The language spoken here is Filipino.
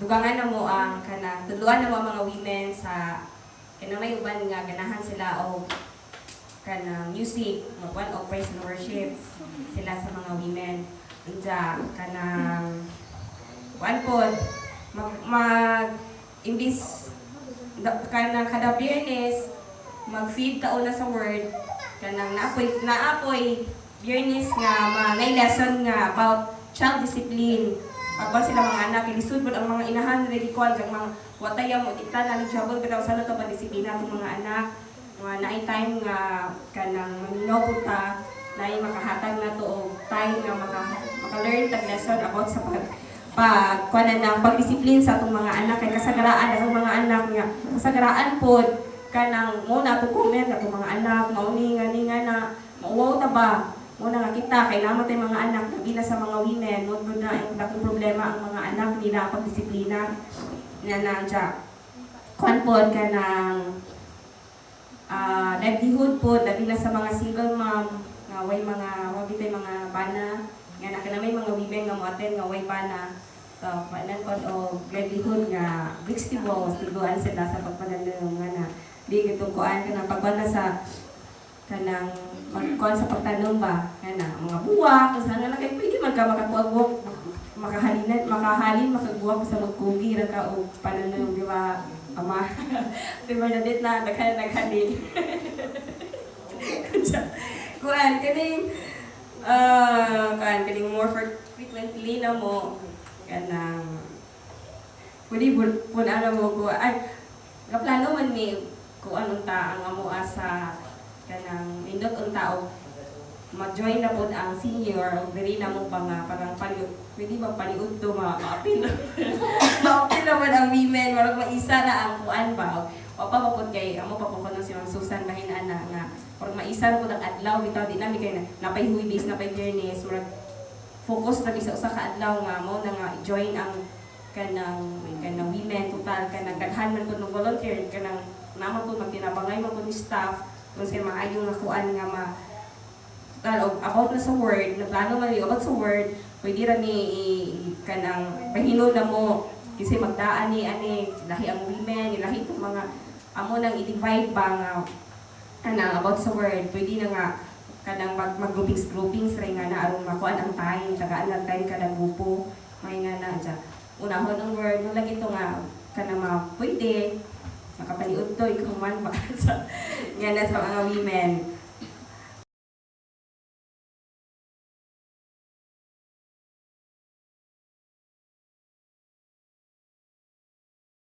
dugangan na mo ang kanang tuluan na mo ang mga women sa kanang may uban nga ganahan sila o kanang music, one of praise and worship sila sa mga women. Unja kanang one pod imbis kanang kada Biyernes mag-feed ta una sa word kanang naapoy Biyernes nga may lesson nga about child discipline. Pagkon sila mga anak, ilisod po ang mga inahan na nagikon kang mga wataya mo, ikta na ni Jabal, kadaw sana ito pa-disiplina itong mga anak. Mga naay time nga kanang maninaw po ta, naay makahatag na to o time nga maka-learn tag lesson about sa pagkuhanan ng pagdisiplin sa itong mga anak. Kay kasagaraan itong mga anak nga, kasagaraan po, kanang muna itong comment na itong mga anak, mauni nga na, mauwaw ta ba? Muna nga kita, kailangan tayo mga anak, nabila sa mga women, muna na ang dakong problema ang mga anak nila, pagdisiplina na nandiya. Kuhan po ka ng livelihood po, nabila sa mga single mom, nga way wabitay mga bana, nga na may mga women nga mo-attend nga way bana. So, panan po o livelihood nga, vegetables, tiguan sila sa pagpananong nga na, di itong kuhan ka na pagkuhan na sa kanang magkuhan sa pagtanong ba kana mga buwak kasi nga kay pwede man ka makakuwag makahalin makaguwak sa magkugi ra ka og pananong di ba ama di ba na dit na naghalin kuan kaning more frequently na mo kanang pwede pun ano mo ko ay gaplano man ni kung anong ta ang amo asa kanang indot ang tao mag-join na po ang senior o diri na mo parang paliud pwede ba paliud to maapil maapil naman ang women marag maisa na ang kuan ba o pa po kay amo pa po kuno si Ma'am Susan bahin ana nga or maisa po ang adlaw bitaw di nami kay napay Huwebes napay Biyernes marag focus na sa usa ka adlaw nga mo na nga join ang kanang women total kanang daghan man pud ng volunteer kanang naman po magtinabangay man po ni staff kung sila maayong nakuan nga about na sa word, naplano man yung about sa word, pwede rin kanang pahinod na mo kasi magdaan ni lahi ang women, lahi itong mga amo nang i-divide ba nga kanang about sa word, pwede na nga kanang mag-groupings rin nga na aron makuan ang time, tagaan lang time kada grupo, may nga na dyan. Unahon ang word, nung lagi ito nga kanang pwede makapaniud to, ikaw man ba sa nga na sa mga women.